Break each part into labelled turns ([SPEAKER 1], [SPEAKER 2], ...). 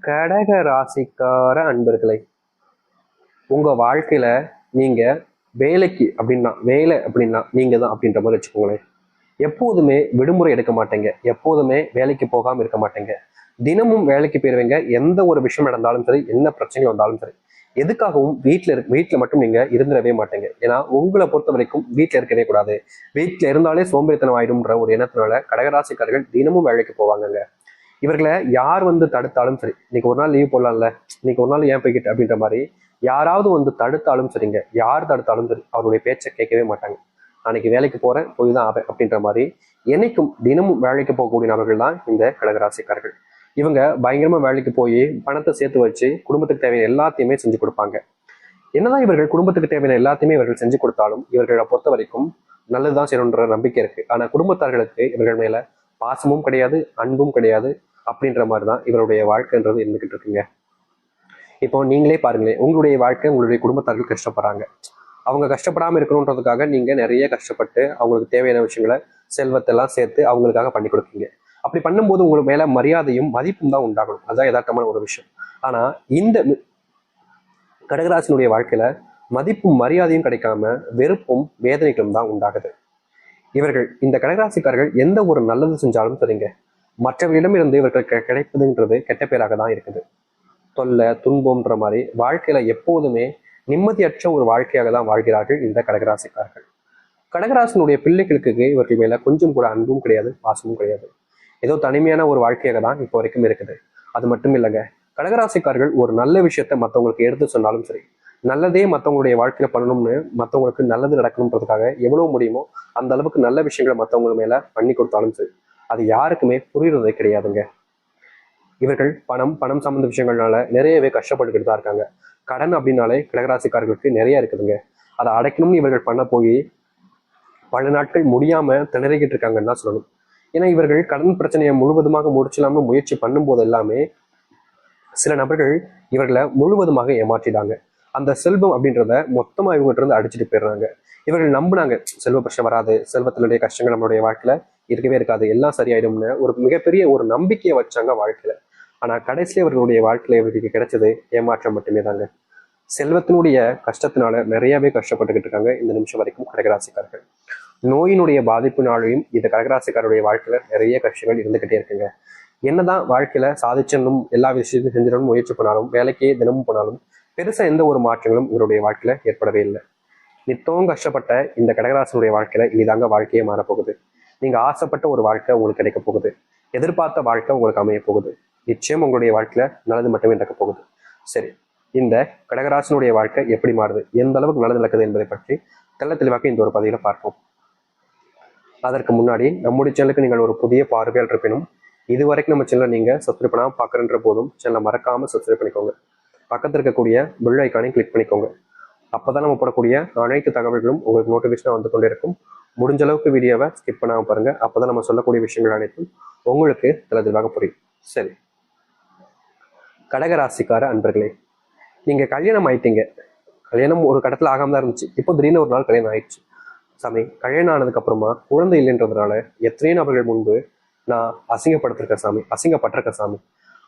[SPEAKER 1] கடக ராசிக்கார அன்பர்களை, உங்க வாழ்க்கையில நீங்க வேலை அப்படின்னா நீங்க தான் அப்படின்ற மாதிரி வச்சுக்கோங்களேன். எப்போதுமே விடுமுறை எடுக்க மாட்டேங்க, எப்போதுமே வேலைக்கு போகாம இருக்க மாட்டேங்க, தினமும் வேலைக்கு போயிருவீங்க. எந்த ஒரு விஷயம் நடந்தாலும் சரி, என்ன பிரச்சனை வந்தாலும் சரி, எதுக்காகவும் வீட்டுல மட்டும் நீங்க இருந்துடவே மாட்டேங்க. ஏன்னா உங்களை பொறுத்த வரைக்கும் வீட்டுல இருக்கவே கூடாது, வீட்டுல இருந்தாலே சோம்பேறித்தனம் ஆயிடும்ன்ற ஒரு எண்ணத்தினால கடகராசிக்காரர்கள் தினமும் வேலைக்கு போவாங்கங்க. இவர்களை யார் வந்து தடுத்தாலும் சரி, இன்னைக்கு ஒரு நாள் லீவ் போடலாம்ல, இன்னைக்கு ஒரு நாள் ஏன் போய்கிட்டு அப்படின்ற மாதிரி யாராவது வந்து தடுத்தாலும் சரிங்க, யார் தடுத்தாலும் சரி அவருடைய பேச்சை கேட்கவே மாட்டாங்க. அன்னைக்கு வேலைக்கு போறேன், போய் தான் ஆவேன் அப்படின்ற மாதிரி என்னைக்கும் தினமும் வேலைக்கு போகக்கூடிய நபர்கள் தான் இந்த கடகராசிக்காரர்கள். இவங்க பயங்கரமா வேலைக்கு போய் பணத்தை சேர்த்து வச்சு குடும்பத்துக்கு தேவையான எல்லாத்தையுமே செஞ்சு கொடுப்பாங்க. என்னதான் இவர்கள் குடும்பத்துக்கு தேவையான எல்லாத்தையுமே இவர்கள் செஞ்சு கொடுத்தாலும் இவர்களை பொறுத்த வரைக்கும் நல்லதுதான் செய்யணுன்ற நம்பிக்கை இருக்கு. ஆனா குடும்பத்தார்களுக்கு இவர்கள் மேல பாசமும் கிடையாது, அன்பும் கிடையாது. அப்படின்ற மாதிரிதான் இவருடைய வாழ்க்கைன்றது இருந்துகிட்டு இருக்குங்க. இப்போ நீங்களே பாருங்களேன், உங்களுடைய வாழ்க்கை உங்களுடைய குடும்பத்தார்கள் கஷ்டப்படுறாங்க. அவங்க கஷ்டப்படாம இருக்கணுன்றதுக்காக நீங்க நிறைய கஷ்டப்பட்டு அவங்களுக்கு தேவையான விஷயங்களை, செல்வத்தெல்லாம் சேர்த்து அவங்களுக்காக பண்ணி கொடுப்பீங்க. அப்படி பண்ணும்போது உங்களுக்கு மேல மரியாதையும் மதிப்பும் தான் உண்டாகணும். அதுதான் யதார்த்தமான ஒரு விஷயம். ஆனா இந்த கடகராசினுடைய வாழ்க்கையில மதிப்பும் மரியாதையும் கிடைக்காம வெறுப்பும் வேதனைகளும் தான் உண்டாகுது. இவர்கள் இந்த கடகராசிக்காரர்கள் எந்த ஒரு நல்லது செஞ்சாலும் சரிங்க, மற்றவர்களிடமிருந்து இவர்களுக்கு கிடைப்பதுன்றது கெட்ட பேராக தான் இருக்குது. தொல்லை துன்பம்ன்ற மாதிரி வாழ்க்கையில எப்போதுமே நிம்மதியற்ற ஒரு வாழ்க்கையாக தான் வாழ்கிறார்கள் இந்த கடகராசிக்காரர்கள். கடகராசினுடைய பிள்ளைகளுக்கு இவர்கள் மேல கொஞ்சம் கூட அன்பும் கிடையாது, பாசமும் கிடையாது. ஏதோ தனிமையான ஒரு வாழ்க்கையாக தான் இப்போ வரைக்கும் இருக்குது. அது மட்டும் இல்லைங்க, கடகராசிக்காரர்கள் ஒரு நல்ல விஷயத்த மற்றவங்களுக்கு எடுத்து சொன்னாலும் சரி, நல்லதே மற்றவங்களுடைய வாழ்க்கையில பண்ணணும்னு, மற்றவங்களுக்கு நல்லது நடக்கணுன்றதுக்காக எவ்வளவு முடியுமோ அந்த அளவுக்கு நல்ல விஷயங்களை மற்றவங்க மேல பண்ணி கொடுத்தாலும் சரி, அது யாருக்குமே புரியுறதே கிடையாதுங்க. இவர்கள் பணம் பணம் சம்பந்த விஷயங்கள்னால நிறையவே கஷ்டப்பட்டுக்கிட்டு தான் இருக்காங்க. கடன் அப்படின்னாலே கடகராசிக்காரர்களுக்கு நிறைய இருக்குதுங்க. அதை அடைக்கணும்னு இவர்கள் பண்ண போய் பல நாட்கள் முடியாம திணறிக்கிட்டு இருக்காங்கன்னு தான் சொல்லணும். ஏன்னா இவர்கள் கடன் பிரச்சனையை முழுவதுமாக முடிச்சலாம்னு முயற்சி பண்ணும்போது எல்லாமே சில நபர்கள் இவர்களை முழுவதுமாக ஏமாற்றிட்டாங்க. அந்த செல்வம் அப்படின்றத மொத்தமா இவங்ககிட்ட இருந்து அடிச்சுட்டு போயிடுறாங்க. இவர்கள் நம்பினாங்க, செல்வ பிரச்சனை வராது, செல்வத்தினுடைய கஷ்டங்கள் நம்மளுடைய வாழ்க்கையில இருக்கவே இருக்காது, எல்லாம் சரியாயிடும்னு ஒரு மிகப்பெரிய ஒரு நம்பிக்கையை வச்சாங்க வாழ்க்கையில. ஆனா கடைசியில இவர்களுடைய வாழ்க்கையில இவர்களுக்கு கிடைச்சது ஏமாற்றம் மட்டுமே தாங்க. செல்வத்தினுடைய கஷ்டத்தினால நிறையவே கஷ்டப்பட்டுக்கிட்டு இருக்காங்க இந்த நிமிஷம் வரைக்கும் கடகராசிக்காரர்கள். நோயினுடைய பாதிப்பினாலையும் இந்த கடகராசிக்காரருடைய வாழ்க்கையில நிறைய கஷ்டங்கள் இருந்துகிட்டே இருக்குங்க. என்னதான் வாழ்க்கையில சாதிச்சனும் எல்லா விஷயத்தையும் செஞ்சிடணும் முயற்சி பண்ணாலும், வேலைக்கே தினமும் போனாலும் பெருசா எந்த ஒரு மாற்றங்களும் இவருடைய வாழ்க்கையில ஏற்படவே இல்லை. நித்தவும் கஷ்டப்பட்ட இந்த கடகராசனுடைய வாழ்க்கையில இனிதாங்க வாழ்க்கையே மாறப்போகுது. நீங்க ஆசைப்பட்ட ஒரு வாழ்க்கை உங்களுக்கு கிடைக்க போகுது, எதிர்பார்த்த வாழ்க்கை உங்களுக்கு அமைய போகுது. நிச்சயம் உங்களுடைய வாழ்க்கையில நல்லது மட்டுமே நடக்க போகுது. சரி, இந்த கடகராசனுடைய வாழ்க்கை எப்படி மாறுது, எந்த அளவுக்கு நல்லது நடக்குது என்பதை பற்றி தெள்ள தெளிவாக இந்த ஒரு பதிவுல பார்ப்போம். அதற்கு முன்னாடி நம்முடைய சேனலுக்கு நீங்கள் ஒரு புதிய பார்வையாளர் இருப்பினும் இதுவரைக்கும் நம்ம சேனலை நீங்க சப்ஸ்கிரைப் பண்ணாமல் பார்க்குறன்ற போதும் சேனலை மறக்காம சப்ஸ்கிரைப் பண்ணிக்கோங்க. பக்கத்தில் இருக்கக்கூடிய பெல் ஐக்கானையும் கிளிக் பண்ணிக்கோங்க. அப்போதான் நம்ம போடக்கூடிய அனைத்து தகவல்களும் உங்களுக்கு நோட்டிஃபிகேஷனாக வந்து கொண்டே இருக்கும். முடிஞ்ச அளவுக்கு வீடியோவை ஸ்கிப் பண்ணாமல் பாருங்க. அப்போதான் நம்ம சொல்லக்கூடிய விஷயங்கள் அனைத்தும் உங்களுக்கு தெளிவாக புரியும். சரி, கடகராசிக்கார அன்பர்களே, நீங்க கல்யாணம் ஆயிட்டீங்க. கல்யாணம் ஒரு கடத்துல ஆகாம தான் இருந்துச்சு, இப்போ திடீர்னு ஒரு நாள் கல்யாணம் ஆயிடுச்சு. சாமி, கல்யாணம் ஆனதுக்கு அப்புறமா குழந்தை இல்லைன்றதுனால எத்தனையோ நபர்கள் முன்பு நான் அசிங்கப்படுத்திருக்கேன் சாமி, அசிங்கப்பட்டிருக்கேன் சாமி.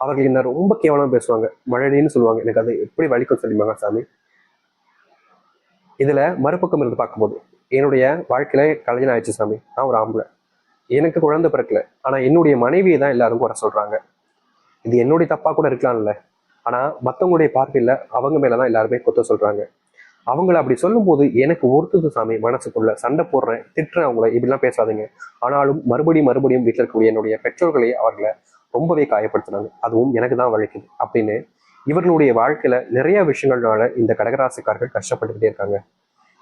[SPEAKER 1] அவர்கள் என்ன ரொம்ப கேவலமா பேசுவாங்க, மழடின்னு சொல்லுவாங்க. எனக்கு அது எப்படி வலிக்கும் சொல்லிப்பாங்க சாமி. இதுல மறுபக்கம் இருந்து பார்க்கும்போது என்னுடைய வாழ்க்கையில கல்யாணம் ஆயிடுச்சு சாமி, நான் ஒரு ஆம்பளை, எனக்கு குழந்தை பிறக்கல, ஆனா என்னுடைய மனைவியை தான் எல்லாரும் குறை சொல்றாங்க. இது என்னுடைய தப்பா கூட இருக்கலாம்ல, ஆனா மற்றவங்களுடைய பார்வையில அவங்க மேலதான் எல்லாருமே குத்த சொல்றாங்க. அவங்கள அப்படி சொல்லும் போது எனக்கு ஒருத்தது சாமி, மனசுக்குள்ள சண்டை போடுறேன், திட்டுறேன், அவங்கள இப்படிலாம் பேசாதீங்க. ஆனாலும் மறுபடியும் வீட்டில் இருக்கக்கூடிய என்னுடைய பெற்றோர்களை அவர்களை ரொம்பவே காயப்படுத்தினாங்க, அதுவும் எனக்கு தான் வலிக்குது அப்படின்னு இவர்களுடைய வாழ்க்கையில நிறைய விஷயங்கள்னால இந்த கடகராசிக்காரர்கள் கஷ்டப்பட்டுக்கிட்டே இருக்காங்க.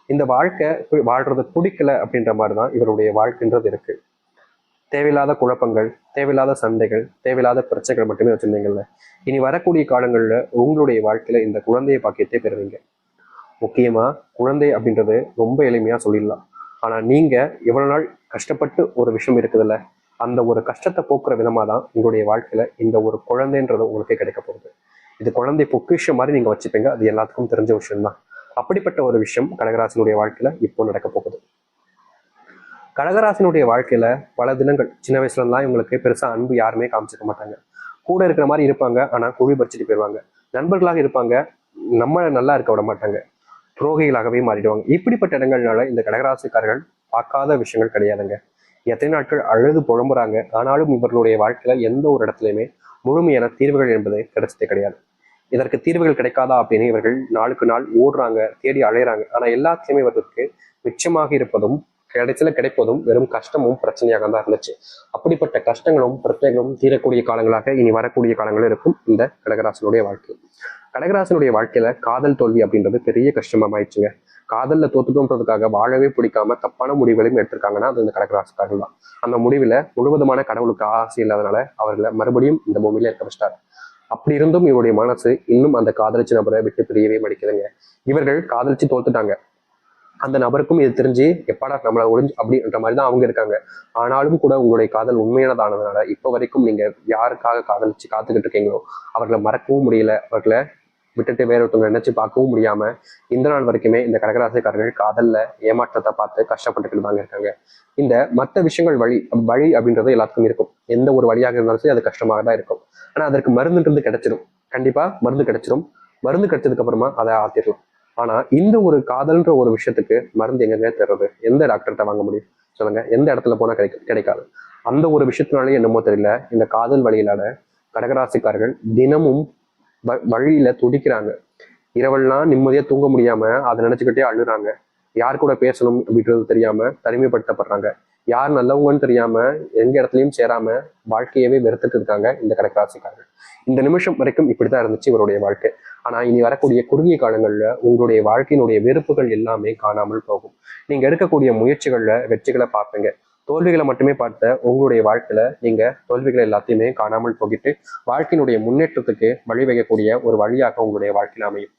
[SPEAKER 1] இந்த வாழ்க்கை வாழ்றது பிடிக்கல அப்படின்ற மாதிரிதான் இவருடைய வாழ்க்கைன்றது இருக்கு. தேவையில்லாத குழப்பங்கள், தேவையில்லாத சண்டைகள், தேவையில்லாத பிரச்சனைகள் மட்டுமே வச்சிருந்தீங்கல்ல, இனி வரக்கூடிய காலங்கள்ல உங்களுடைய வாழ்க்கையில இந்த குழந்தைய பாக்கியத்தை பெறுவீங்க. முக்கியமா குழந்தை அப்படின்றது ரொம்ப எளிமையா சொல்லிடலாம். ஆனா நீங்க எவ்வளவு நாள் கஷ்டப்பட்டு ஒரு விஷயம் இருக்குதுல்ல, அந்த ஒரு கஷ்டத்தை போக்குற விதமா தான் உங்களுடைய வாழ்க்கையில இந்த ஒரு குழந்தைன்றது உங்களுக்கு கிடைக்க போகுது. இது குழந்தை பொக்கிஷம் மாதிரி நீங்க வச்சுப்பீங்க, அது எல்லாத்துக்கும் தெரிஞ்ச விஷயம் தான். அப்படிப்பட்ட ஒரு விஷயம் கடகராசினுடைய வாழ்க்கையில இப்போ நடக்க போகுது. கடகராசினுடைய வாழ்க்கையில பல தினங்கள் சின்ன வயசுல இருந்தா இவங்களுக்கு பெருசா அன்பு யாருமே காமிச்சிக்க மாட்டாங்க. கூட இருக்கிற மாதிரி இருப்பாங்க, ஆனா குழி பறிச்சுட்டு போயிடுவாங்க. நண்பர்களாக இருப்பாங்க, நம்ம நல்லா இருக்க விட மாட்டாங்க, துரோகிகளாகவே மாறிடுவாங்க. இப்படிப்பட்ட இடங்கள்னால இந்த கடகராசிக்காரர்கள் பார்க்காத விஷயங்கள் கிடையாதுங்க. எத்தனை நாட்கள் அழுது புலம்புறாங்க, ஆனாலும் இவர்களுடைய வாழ்க்கையில எந்த ஒரு இடத்துலையுமே முழுமையான தீர்வுகள் என்பது கிடைச்சதே கிடையாது. இதற்கு தீர்வுகள் கிடைக்காதா அப்படின்னு இவர்கள் நாளுக்கு நாள் ஓடுறாங்க, தேடி அலையிறாங்க. ஆனா எல்லாத்துலயுமே இவர்களுக்கு மிச்சமாக இருப்பதும் கடைசியில கிடைப்பதும் வெறும் கஷ்டமும் பிரச்சனையாக தான் இருந்துச்சு. அப்படிப்பட்ட கஷ்டங்களும் பிரச்சனைகளும் தீரக்கூடிய காலங்களாக இனி வரக்கூடிய காலங்களும் இருக்கும் இந்த கடகராசனுடைய வாழ்க்கை. கடகராசனுடைய வாழ்க்கையில காதல் தோல்வி அப்படின்றது பெரிய கஷ்டமாயிடுச்சுங்க. காதல்ல தோத்துட்டோன்றதுக்காக வாழவே பிடிக்காம தப்பான முடிவுகளையும் எடுத்திருக்காங்கன்னா அது இந்த கடகராசிக்காரர்கள் தான். அந்த முடிவுல முழுவதுமான கடவுளுக்கு ஆசை இல்லாதனால அவர்களை மறுபடியும் இந்த பூமியில இருக்க வச்சிட்டாரு. அப்படி இருந்தும் இவருடைய மனசு இன்னும் அந்த காதலிச்சு நபரை விட்டு பிரியவே மடிக்குதுங்க. இவர்கள் காதலிச்சு தோத்துட்டாங்க. அந்த நபருக்கும் இது தெரிஞ்சு எப்பாடா நம்மளை ஒழிஞ்சு அப்படின்ற மாதிரி தான் அவங்க இருக்காங்க. ஆனாலும் கூட உங்களுடைய காதல் உண்மையானதானதுனால இப்ப வரைக்கும் நீங்க யாருக்காக காதலிச்சு காத்துக்கிட்டு இருக்கீங்களோ அவர்களை மறக்கவும் முடியல, அவர்களை விட்டுட்டு வேற ஒருத்தவங்க நினைச்சு பார்க்கவும் முடியாம இந்த நாள் வரைக்குமே இந்த கடகராசிக்காரர்கள் காதல்ல ஏமாற்றத்தை பார்த்து கஷ்டப்பட்டுக்கிட்டு தாங்க இருக்காங்க. இந்த மற்ற விஷயங்கள் வழி வழி அப்படின்றது எல்லாத்துக்கும் இருக்கும். எந்த ஒரு வழியாக இருந்தாலும் சரி அது கஷ்டமாக தான் இருக்கும். ஆனா அதற்கு மருந்துன்றது கிடைச்சிடும். கண்டிப்பா மருந்து கிடைச்சிடும். மருந்து கிடைச்சதுக்கு அப்புறமா அதை ஆத்திரலாம். ஆனா இந்த ஒரு காதல்ன்ற ஒரு விஷயத்துக்கு மருந்து எங்கெங்க தர்றது? எந்த டாக்டர்கிட்ட வாங்க முடியும் சொல்லுங்க? எந்த இடத்துல போனா கிடைக்காது. அந்த ஒரு விஷயத்தினாலே என்னமோ தெரியல, இந்த காதல் வழியிலான கடகராசிக்காரர்கள் தினமும் வழியில துடிக்கிறாங்க. இரவெல்லாம் நிம்மதியா தூங்க முடியாம அதை நினைச்சுக்கிட்டே அழுறாங்க. யார் கூட பேசணும் அப்படின்றது தெரியாம தனிமைப்படுத்தப்படுறாங்க. யார் நல்லவங்கன்னு தெரியாம எங்க இடத்துலயும் சேராம வாழ்க்கையவே வெறுத்துட்டு இருக்காங்க இந்த கடகராசிக்காரர்கள். இந்த நிமிஷம் வரைக்கும் இப்படித்தான் இருந்துச்சு இவருடைய வாழ்க்கை. ஆனா இனி வரக்கூடிய குறுகிய காலங்கள்ல உங்களுடைய வாழ்க்கையினுடைய வெறுப்புகள் எல்லாமே காணாமல் போகும். நீங்க எடுக்கக்கூடிய முயற்சிகள்ல வெற்றிகளை பார்ப்பீங்க. தோல்விகளை மட்டுமே பார்த்த உங்களுடைய வாழ்க்கையில நீங்க தோல்விகளை எல்லாத்தையுமே காணாமல் போகிட்டு வாழ்க்கையினுடைய முன்னேற்றத்துக்கு வழிவகைக்கூடிய ஒரு வழியாக உங்களுடைய வாழ்க்கையில அமையும்.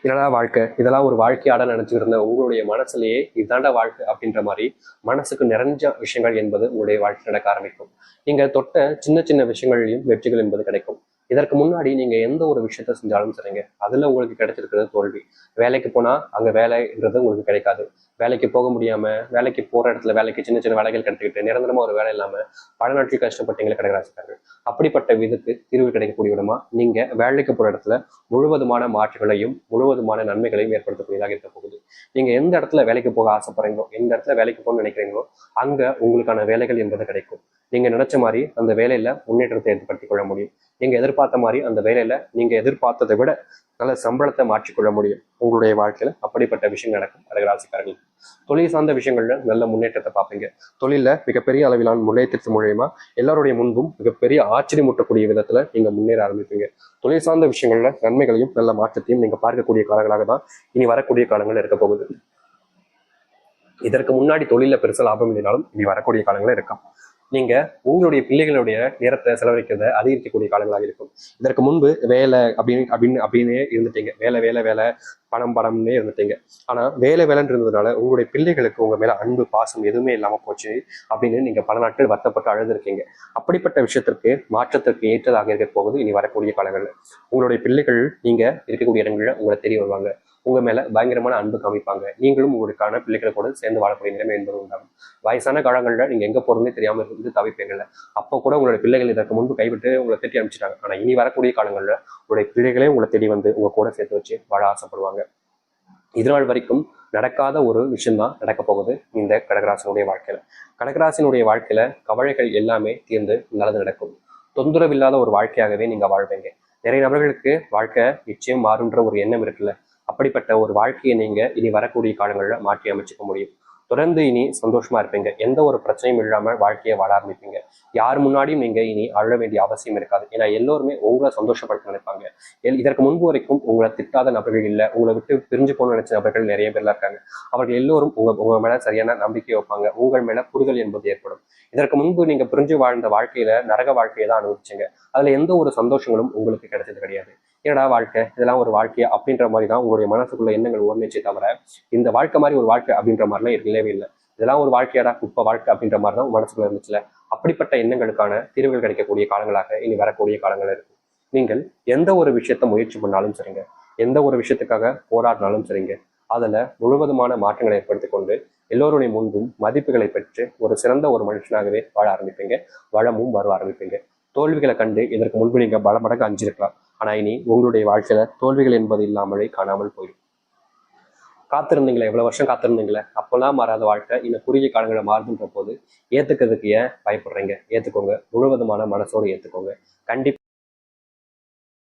[SPEAKER 1] என்னடா வாழ்க்கை, இதெல்லாம் ஒரு வாழ்க்கையாட நினைச்சுக்கிட்டு இருந்த உங்களுடைய மனசுலயே இதாண்டா வாழ்க்கை அப்படின்ற மாதிரி மனசுக்கு நிறைஞ்ச விஷயங்கள் என்பது உங்களுடைய வாழ்க்கை நடக்க ஆரம்பிக்கும். நீங்க தொட்ட சின்ன சின்ன விஷயங்களையும் வெற்றிகள் என்பது கிடைக்கும். இதற்கு முன்னாடி நீங்க எந்த ஒரு விஷயத்த செஞ்சாலும் சரிங்க, அதுல உங்களுக்கு கிடைச்சிருக்கிறது தோல்வி. வேலைக்கு போனா அங்க வேலைன்றது உங்களுக்கு கிடைக்காது. வேலைக்கு போக முடியாம வேலைக்கு போற இடத்துல வேலைக்கு சின்ன சின்ன வேலைகள் கிடைத்துக்கிட்டு நிரந்தரமா ஒரு வேலை இல்லாம பல நாட்கள் கஷ்டப்பட்டீங்களே கடகராசிக்காரர்கள். அப்படிப்பட்ட விதத்துக்கு தீர்வு கிடைக்கக்கூடிய விடமா நீங்க வேலைக்கு போற இடத்துல முழுவதுமான மாற்றுகளையும் முழுவதுமான நன்மைகளையும் ஏற்படுத்தக்கூடியதாக இருக்க போகுது. நீங்க எந்த இடத்துல வேலைக்கு போக ஆசைப்படுறீங்களோ, எந்த இடத்துல வேலைக்கு போகணும்னு நினைக்கிறீங்களோ அங்க உங்களுக்கான வேலைகள் என்பது கிடைக்கும். நீங்க நினைச்ச மாதிரி அந்த வேலையில முன்னேற்றத்தை ஏற்படுத்திக் கொள்ள முடியும். நீங்க எதிர்பார்த்த மாதிரி அந்த வேலையில நீங்க எதிர்பார்த்ததை விட நல்ல சம்பளத்தை மாற்றிக்கொள்ள முடியும். உங்களுடைய வாழ்க்கையில அப்படிப்பட்ட விஷயம் நடக்கும் கடகராசிக்காரர்கள். தொழில் சார்ந்த விஷயங்கள்ல நல்ல முன்னேற்றத்தை பார்ப்பீங்க. தொழில மிகப்பெரிய அளவிலான முன்னேற்றத்தின் மூலியமா எல்லாருடைய முன்பும் மிகப்பெரிய ஆச்சரியமூட்டக்கூடிய விதத்துல நீங்க முன்னேற ஆரம்பிப்பீங்க. தொழில் சார்ந்த விஷயங்கள்ல நன்மைகளையும் நல்ல மாற்றத்தையும் நீங்க பார்க்கக்கூடிய காலங்களாக தான் இனி வரக்கூடிய காலங்கள் இருக்க போகுது. இதற்கு முன்னாடி தொழில பெருசா லாபம் இல்லைனாலும் இனி வரக்கூடிய காலங்களே இருக்கும். நீங்க உங்களுடைய பிள்ளைகளுடைய நேரத்தை செலவழிக்கிறத அதிகரிக்கக்கூடிய காலங்களாக இருக்கும். இதற்கு முன்பு வேலை அப்படின்னு இருந்துட்டீங்க. வேலை வேலை வேலை, பணம் பணம்னே இருந்துட்டீங்க. ஆனா வேலை வேலைன்னு இருந்ததுனால உங்களுடைய பிள்ளைகளுக்கு உங்க மேல அன்பு பாசம் எதுவுமே இல்லாம போச்சு அப்படின்னு நீங்க பல நாட்கள் வருத்தப்பட்டு அழுதுருக்கீங்க. அப்படிப்பட்ட விஷயத்திற்கு மாற்றத்திற்கு ஏற்றதாக இருக்க போகுது இனி வரக்கூடிய காலங்கள்ல. உங்களுடைய பிள்ளைகள் நீங்க இருக்கக்கூடிய இடங்கள்ல உங்களை தெரிய வருவாங்க. உங்க மேல பயங்கரமான அன்பு காமிப்பாங்க. நீங்களும் உங்களுக்கான பிள்ளைகளை கூட சேர்ந்து வாழக்கூடிய நிலைமை என்பது உண்டாகும். வயசான காலங்கள்ல நீங்க எங்க போறதுன்னே தெரியாம இருந்து தவிப்பீங்கல்ல, அப்போ கூட உங்களுடைய பிள்ளைகள் இதற்கு முன்பு கைவிட்டு உங்களை தேடி அனுப்பிச்சிட்டாங்க. ஆனா இனி வரக்கூடிய காலங்கள்ல உங்களுடைய பிள்ளைகளே உங்களை தேடி வந்து உங்க கூட சேர்த்து வச்சு வாழ ஆசைப்படுவாங்க. இதனால் வரைக்கும் நடக்காத ஒரு விஷயம்தான் நடக்க போகுது இந்த கடகராசினுடைய வாழ்க்கையில. கடகராசினுடைய வாழ்க்கையில கவலைகள் எல்லாமே தீர்ந்து நல்லது நடக்கும். தொந்தரவு இல்லாத ஒரு வாழ்க்கையாகவே நீங்க வாழ்வீங்க. நிறைய நபர்களுக்கு வாழ்க்கை நிச்சயம் மாறுன்ற ஒரு எண்ணம் இருக்குல்ல, அப்படிப்பட்ட ஒரு வாழ்க்கையை நீங்க இனி வரக்கூடிய காலங்கள்ல மாற்றி அமைச்சுக்க முடியும். தொடர்ந்து இனி சந்தோஷமா இருப்பீங்க. எந்த ஒரு பிரச்சனையும் இல்லாம வாழ்க்கையை வாழ ஆரம்பிப்பீங்க. யார் முன்னாடியும் நீங்க இனி அழ வேண்டிய அவசியம் இருக்காது. ஏன்னா எல்லோருமே உங்களை சந்தோஷப்படுத்த நினைப்பாங்க. இதற்கு முன்பு வரைக்கும் உங்களை திட்டாத நபர்கள் இல்லை, உங்களை விட்டு பிரிஞ்சு போகணும்னு நினைச்ச நபர்கள் நிறைய பேர்லாம் இருக்காங்க. அவர்கள் எல்லோரும் உங்க மேல சரியான நம்பிக்கை வைப்பாங்க. உங்கள் மேல புரிதல் என்பது ஏற்படும். இதற்கு முன்பு நீங்க பிரிஞ்சு வாழ்ந்த வாழ்க்கையில நரக வாழ்க்கையை தான் அனுபவிச்சீங்க. அதுல எந்த ஒரு சந்தோஷங்களும் உங்களுக்கு கிடைச்சது கிடையாது. என்னடா வாழ்க்கை, இதெல்லாம் ஒரு வாழ்க்கையா அப்படின்ற மாதிரி தான் உங்களுடைய மனசுக்குள்ள எண்ணங்கள் ஓர்ந்துச்சே தவிர இந்த வாழ்க்கை மாதிரி ஒரு வாழ்க்கை அப்படின்ற மாதிரிலாம் இல்லவே இல்லை. இதெல்லாம் ஒரு வாழ்க்கையாடா இப்ப வாழ்க்கை அப்படின்ற மாதிரி தான் மனசுக்குள்ள இருந்துச்சுல. அப்படிப்பட்ட எண்ணங்களுக்கான தீர்வுகள் கிடைக்கக்கூடிய காலங்களாக இனி வரக்கூடிய காலங்கள் இருக்கு. நீங்கள் எந்த ஒரு விஷயத்த முயற்சி பண்ணாலும் சரிங்க, எந்த ஒரு விஷயத்துக்காக போராடினாலும் சரிங்க, அதுல முழுவதுமான மாற்றங்களை ஏற்படுத்திக் கொண்டு எல்லோருடைய முன்பும் மதிப்புகளை பெற்று ஒரு சிறந்த ஒரு மனுஷனாகவே வாழ ஆரம்பிப்பீங்க. வளமும் வர ஆரம்பிப்பீங்க. தோல்விகளை கண்டு இதற்கு முன்பு நீங்க பல மடங்கு அஞ்சிருக்கலாம். ஆனா இனி உங்களுடைய வாழ்க்கையில தோல்விகள் என்பது இல்லாமலே காணாமல் போயிடும். காத்திருந்தீங்களே, எவ்வளவு வருஷம் காத்திருந்தீங்களே, அப்பெல்லாம் மாறாத வாழ்க்கை இன்னும் குறுகிய காலங்களை மாறுதுன்ற போது ஏத்துக்கிறதுக்கு ஏன் பயப்படுறீங்க? ஏத்துக்கோங்க, முழுவதுமான மனசோடு ஏத்துக்கோங்க. கண்டிப்பா